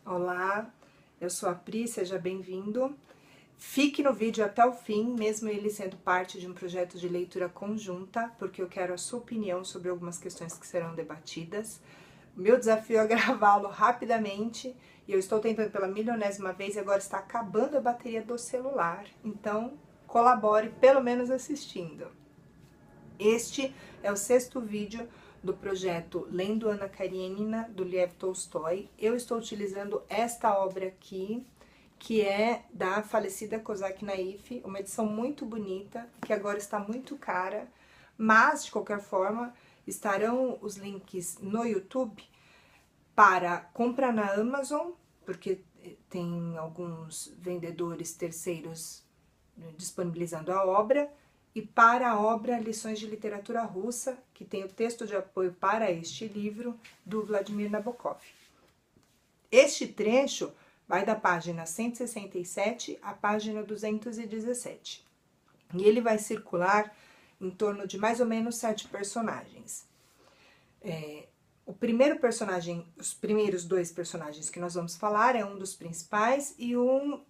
Olá, eu sou a Pri, seja bem-vindo. Fique no vídeo até o fim, mesmo ele sendo parte de um projeto de leitura conjunta, porque eu quero a sua opinião sobre algumas questões que serão debatidas. O meu desafio é gravá-lo rapidamente, e eu estou tentando pela milionésima vez e agora está acabando a bateria do celular, então colabore pelo menos assistindo. Este é o 6º vídeo do projeto Lendo Ana Karenina, do Lev Tolstói. Eu estou utilizando esta obra aqui, que é da falecida Kozak Naif, uma edição muito bonita, que agora está muito cara, mas, de qualquer forma, estarão os links no YouTube para compra na Amazon, porque tem alguns vendedores terceiros disponibilizando a obra, e para a obra Lições de Literatura Russa, que tem o texto de apoio para este livro, do Vladimir Nabokov. Este trecho vai da página 167 à página 217. E ele vai circular em torno de mais ou menos 7 personagens. O primeiro personagem, os primeiros 2 personagens que nós vamos falar é um dos principais e um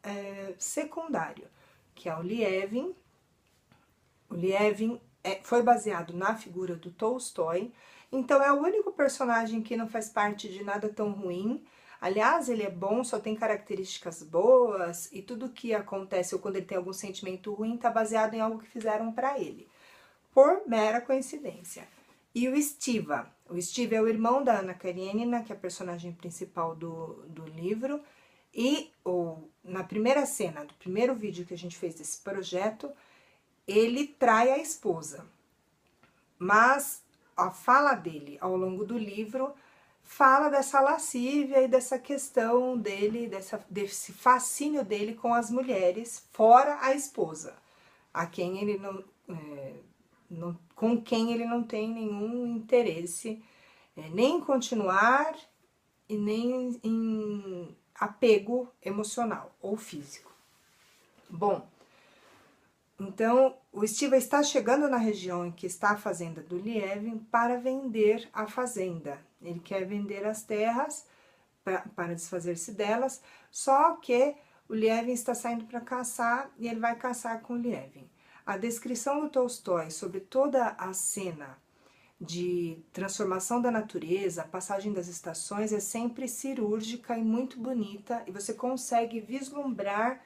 secundário, que é o Lievin. O Lievin foi baseado na figura do Tolstói, então é o único personagem que não faz parte de nada tão ruim. Aliás, ele é bom, só tem características boas, e tudo que acontece ou quando ele tem algum sentimento ruim está baseado em algo que fizeram para ele, por mera coincidência. E o Stiva. O Stiva é o irmão da Ana Karenina, que é a personagem principal do livro, e na primeira cena do primeiro vídeo que a gente fez desse projeto, ele trai a esposa, mas a fala dele ao longo do livro fala dessa lascívia e dessa questão dele, desse fascínio dele com as mulheres, fora a esposa, a quem ele com quem ele não tem nenhum interesse, nem em continuar e nem em apego emocional ou físico. Bom, então, o Stiva está chegando na região em que está a fazenda do Lievin para vender a fazenda. Ele quer vender as terras para desfazer-se delas, só que o Lievin está saindo para caçar e ele vai caçar com o Lievin. A descrição do Tolstói sobre toda a cena de transformação da natureza, a passagem das estações, é sempre cirúrgica e muito bonita, e você consegue vislumbrar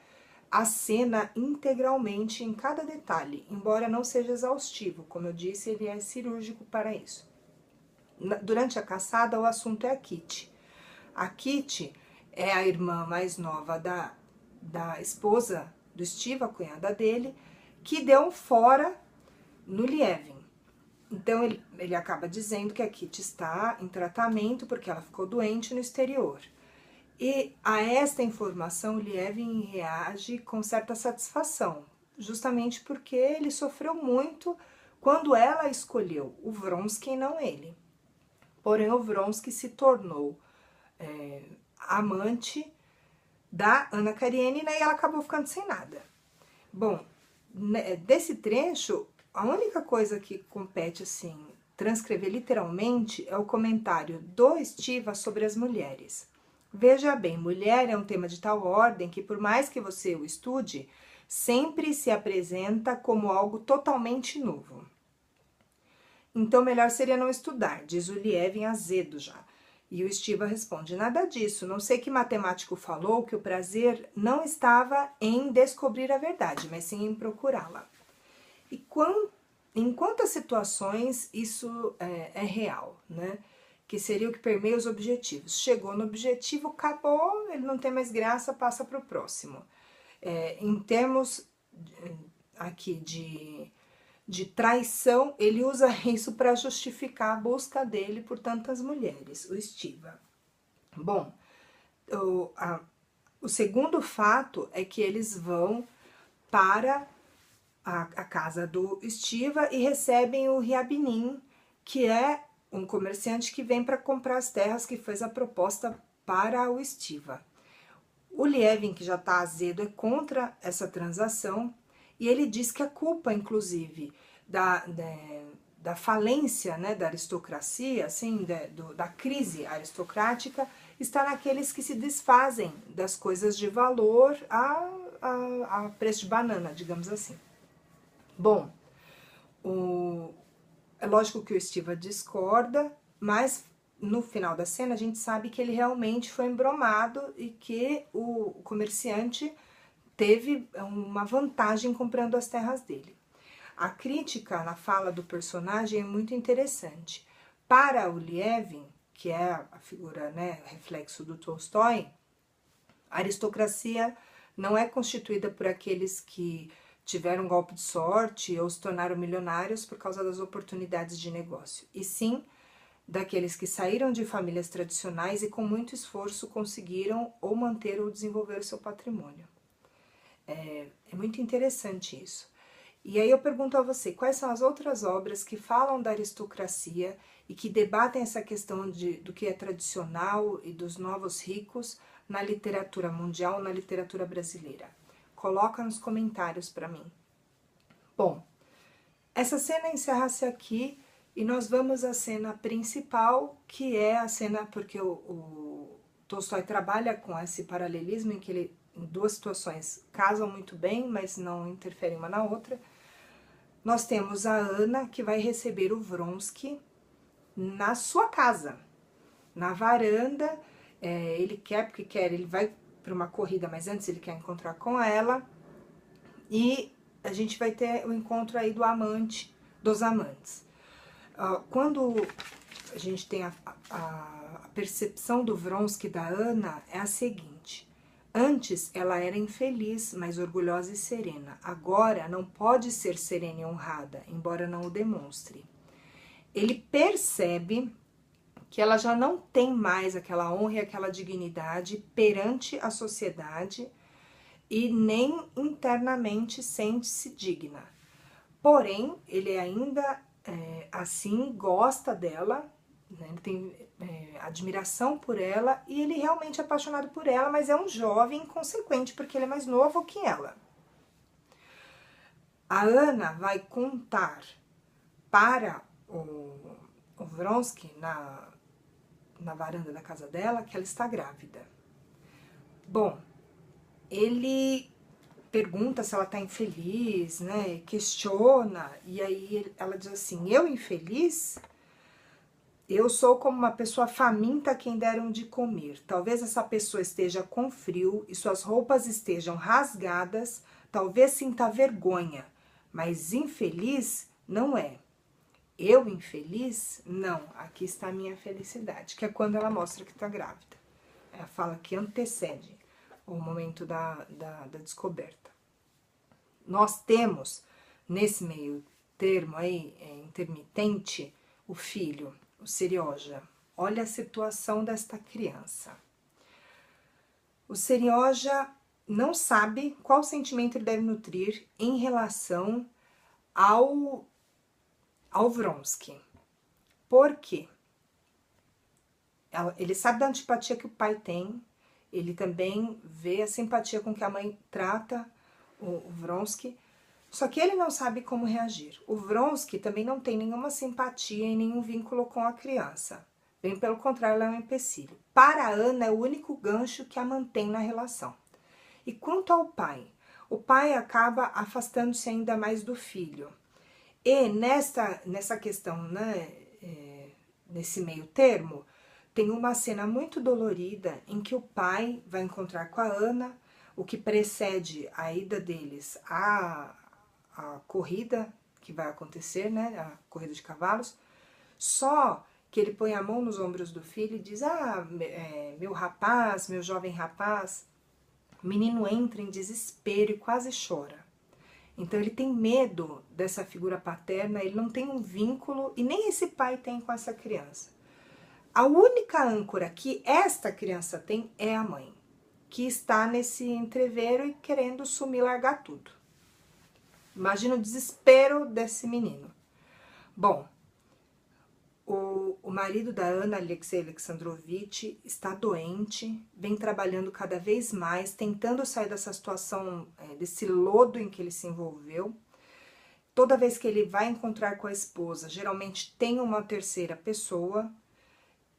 a cena integralmente em cada detalhe, embora não seja exaustivo, como eu disse, ele é cirúrgico para isso. Durante a caçada, o assunto é a Kitty. A Kitty é a irmã mais nova da esposa do Stiva, a cunhada dele, que deu um fora no Lievin. Então ele acaba dizendo que a Kitty está em tratamento porque ela ficou doente no exterior. E a esta informação o Lievin reage com certa satisfação, justamente porque ele sofreu muito quando ela escolheu o Vronsky e não ele. Porém, o Vronsky se tornou amante da Ana Karenina e ela acabou ficando sem nada. Bom, desse trecho, a única coisa que compete assim transcrever literalmente é o comentário do Stiva sobre as mulheres. Veja bem, mulher é um tema de tal ordem que, por mais que você o estude, sempre se apresenta como algo totalmente novo. Então, melhor seria não estudar, diz o Lievin azedo já. E o Stiva responde, nada disso, não sei que matemático falou que o prazer não estava em descobrir a verdade, mas sim em procurá-la. E em quantas situações isso é real, né? Que seria o que permeia os objetivos. Chegou no objetivo, acabou, ele não tem mais graça, passa para o próximo. Em termos aqui de traição, ele usa isso para justificar a busca dele por tantas mulheres, o Stiva. Bom, o segundo fato é que eles vão para a casa do Stiva e recebem o Ryabinin, que é um comerciante que vem para comprar as terras que fez a proposta para o Stiva. O Lievin, que já está azedo, é contra essa transação e ele diz que a culpa, inclusive, da falência, né, da aristocracia, assim, da crise aristocrática, está naqueles que se desfazem das coisas de valor a preço de banana, digamos assim. Bom, é lógico que o Estiva discorda, mas no final da cena a gente sabe que ele realmente foi embromado e que o comerciante teve uma vantagem comprando as terras dele. A crítica na fala do personagem é muito interessante. Para o Lievin, que é a figura, né, reflexo do Tolstói, a aristocracia não é constituída por aqueles que tiveram um golpe de sorte ou se tornaram milionários por causa das oportunidades de negócio, e sim daqueles que saíram de famílias tradicionais e com muito esforço conseguiram ou manter ou desenvolver o seu patrimônio. É muito interessante isso. E aí eu pergunto a você, quais são as outras obras que falam da aristocracia e que debatem essa questão do que é tradicional e dos novos ricos na literatura mundial, na literatura brasileira? Coloca nos comentários para mim. Bom, essa cena encerra-se aqui e nós vamos à cena principal, que é a cena, porque o Tolstói trabalha com esse paralelismo em que ele, em duas situações, casam muito bem, mas não interferem uma na outra. Nós temos a Ana, que vai receber o Vronsky na sua casa, na varanda. Ele quer, porque quer, ele vai para uma corrida, mas antes ele quer encontrar com ela. E a gente vai ter o encontro aí do amante, dos amantes. Quando a gente tem a percepção do Vronsky da Ana, é a seguinte: antes ela era infeliz, mas orgulhosa e serena. Agora não pode ser serena e honrada, embora não o demonstre. Ele percebe que ela já não tem mais aquela honra e aquela dignidade perante a sociedade e nem internamente sente-se digna. Porém, ele ainda assim gosta dela, né? Ele tem admiração por ela e ele realmente é apaixonado por ela, mas é um jovem inconsequente porque ele é mais novo que ela. A Ana vai contar para o Vronsky na varanda da casa dela que ela está grávida. Bom, ele pergunta se ela está infeliz, né? Questiona, e aí ela diz assim: eu infeliz? Eu sou como uma pessoa faminta a quem deram de comer. Talvez essa pessoa esteja com frio e suas roupas estejam rasgadas, talvez sinta vergonha, mas infeliz não é. Eu infeliz? Não, aqui está a minha felicidade, que é quando ela mostra que está grávida. É a fala que antecede o momento da descoberta. Nós temos, nesse meio termo aí, intermitente, o filho, o Serioja. Olha a situação desta criança. O Serioja não sabe qual sentimento ele deve nutrir em relação ao Vronsky. Por quê? Ele sabe da antipatia que o pai tem, ele também vê a simpatia com que a mãe trata o Vronsky, só que ele não sabe como reagir. O Vronsky também não tem nenhuma simpatia e nenhum vínculo com a criança. Bem pelo contrário, ela é um empecilho. Para a Ana, é o único gancho que a mantém na relação. E quanto ao pai? O pai acaba afastando-se ainda mais do filho. E nessa questão, né, nesse meio termo, tem uma cena muito dolorida em que o pai vai encontrar com a Ana, o que precede a ida deles à corrida que vai acontecer, né, a corrida de cavalos, só que ele põe a mão nos ombros do filho e diz: meu rapaz, meu jovem rapaz. O menino entra em desespero e quase chora. Então ele tem medo dessa figura paterna, ele não tem um vínculo e nem esse pai tem com essa criança. A única âncora que esta criança tem é a mãe, que está nesse entreveiro e querendo sumir, largar tudo. Imagina o desespero desse menino. Bom, o marido da Ana, Alexei Alexandrovich, está doente, vem trabalhando cada vez mais, tentando sair dessa situação, desse lodo em que ele se envolveu. Toda vez que ele vai encontrar com a esposa, geralmente tem uma terceira pessoa.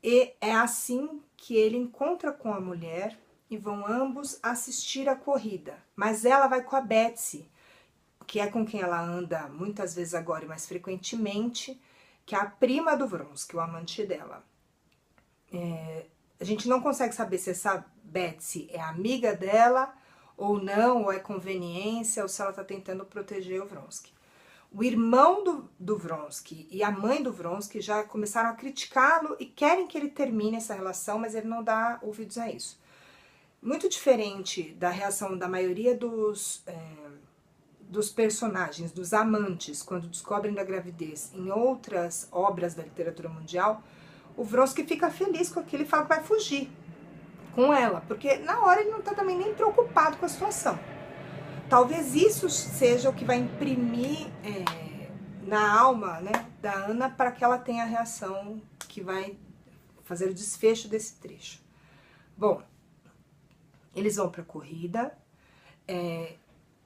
E é assim que ele encontra com a mulher e vão ambos assistir a corrida. Mas ela vai com a Betsy, que é com quem ela anda muitas vezes agora e mais frequentemente, que é a prima do Vronsky, o amante dela. A gente não consegue saber se essa Betsy é amiga dela ou não, ou é conveniência, ou se ela tá tentando proteger o Vronsky. O irmão do Vronsky e a mãe do Vronsky já começaram a criticá-lo e querem que ele termine essa relação, mas ele não dá ouvidos a isso. Muito diferente da reação da maioria dos personagens, dos amantes, quando descobrem da gravidez em outras obras da literatura mundial, o Vronsky fica feliz com aquilo e fala que vai fugir com ela, porque na hora ele não tá também nem preocupado com a situação. Talvez isso seja o que vai imprimir na alma, né, da Ana, para que ela tenha a reação que vai fazer o desfecho desse trecho. Bom, eles vão para a corrida.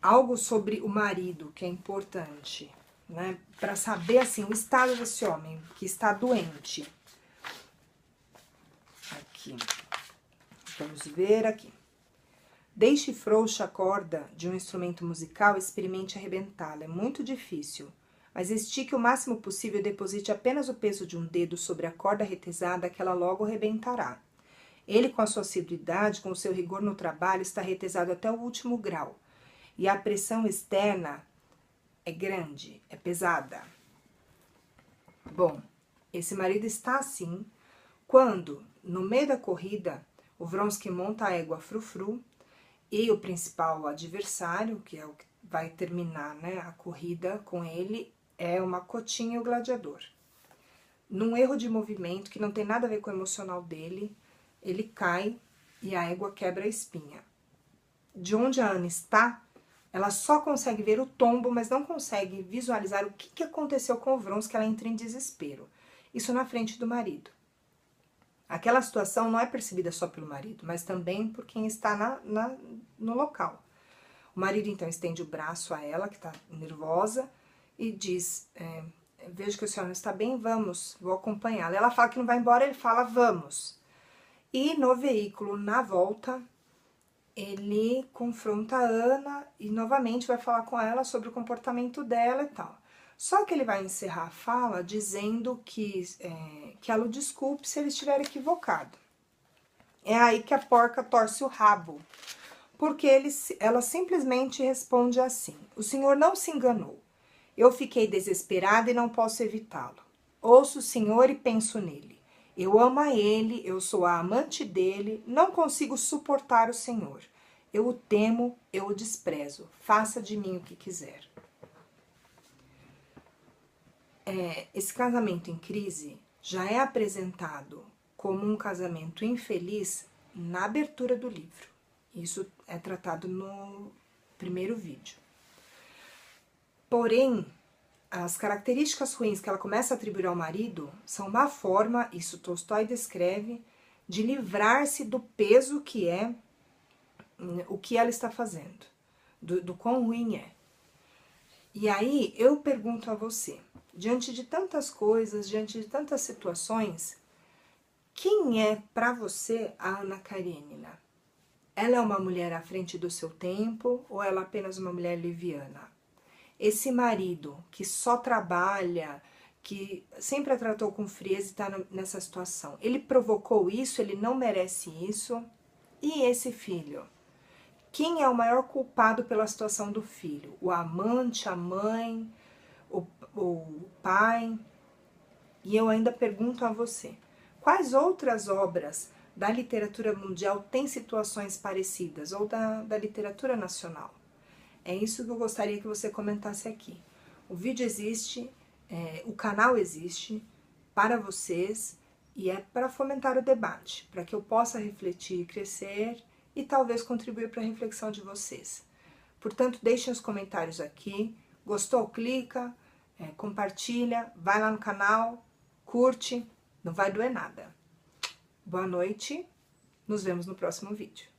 Algo sobre o marido que é importante, né, para saber assim o estado desse homem que está doente. Aqui, vamos ver aqui. Deixe frouxa a corda de um instrumento musical e experimente arrebentá-la. É muito difícil, mas estique o máximo possível e deposite apenas o peso de um dedo sobre a corda retesada que ela logo arrebentará. Ele, com a sua assiduidade, com o seu rigor no trabalho, está retesado até o último grau. E a pressão externa é grande, é pesada. Bom, esse marido está assim quando, no meio da corrida, o Vronsky monta a égua frufru e o principal adversário, que é o que vai terminar, né, a corrida com ele, é o Macotinha e o gladiador. Num erro de movimento que não tem nada a ver com o emocional dele, ele cai e a égua quebra a espinha. De onde a Ana está, ela só consegue ver o tombo, mas não consegue visualizar o que aconteceu com o Vronsky, ela entra em desespero. Isso na frente do marido. Aquela situação não é percebida só pelo marido, mas também por quem está no local. O marido, então, estende o braço a ela, que está nervosa, e diz, vejo que a senhora não está bem, vamos, vou acompanhá-la. Ela fala que não vai embora, ele fala, vamos. E no veículo, na volta, ele confronta a Ana e novamente vai falar com ela sobre o comportamento dela e tal. Só que ele vai encerrar a fala dizendo que ela o desculpe se ele estiver equivocado. É aí que a porca torce o rabo, porque ela simplesmente responde assim: o senhor não se enganou. Eu fiquei desesperada e não posso evitá-lo. Ouço o senhor e penso nele. Eu amo a ele, eu sou a amante dele, não consigo suportar o senhor. Eu o temo, eu o desprezo. Faça de mim o que quiser. Esse casamento em crise já é apresentado como um casamento infeliz na abertura do livro. Isso é tratado no primeiro vídeo. Porém, as características ruins que ela começa a atribuir ao marido são uma forma, isso Tolstói descreve, de livrar-se do peso que é o que ela está fazendo, do quão ruim é. E aí eu pergunto a você, diante de tantas coisas, diante de tantas situações, quem é para você a Anna Karenina? Ela é uma mulher à frente do seu tempo ou ela é apenas uma mulher liviana? Esse marido que só trabalha, que sempre a tratou com frieza e está nessa situação, ele provocou isso, ele não merece isso? E esse filho? Quem é o maior culpado pela situação do filho? O amante, a mãe, o pai? E eu ainda pergunto a você, quais outras obras da literatura mundial têm situações parecidas? Ou da literatura nacional? É isso que eu gostaria que você comentasse aqui. O vídeo existe, o canal existe para vocês e é para fomentar o debate, para que eu possa refletir e crescer e talvez contribuir para a reflexão de vocês. Portanto, deixem os comentários aqui. Gostou? Clica, compartilha, vai lá no canal, curte, não vai doer nada. Boa noite, nos vemos no próximo vídeo.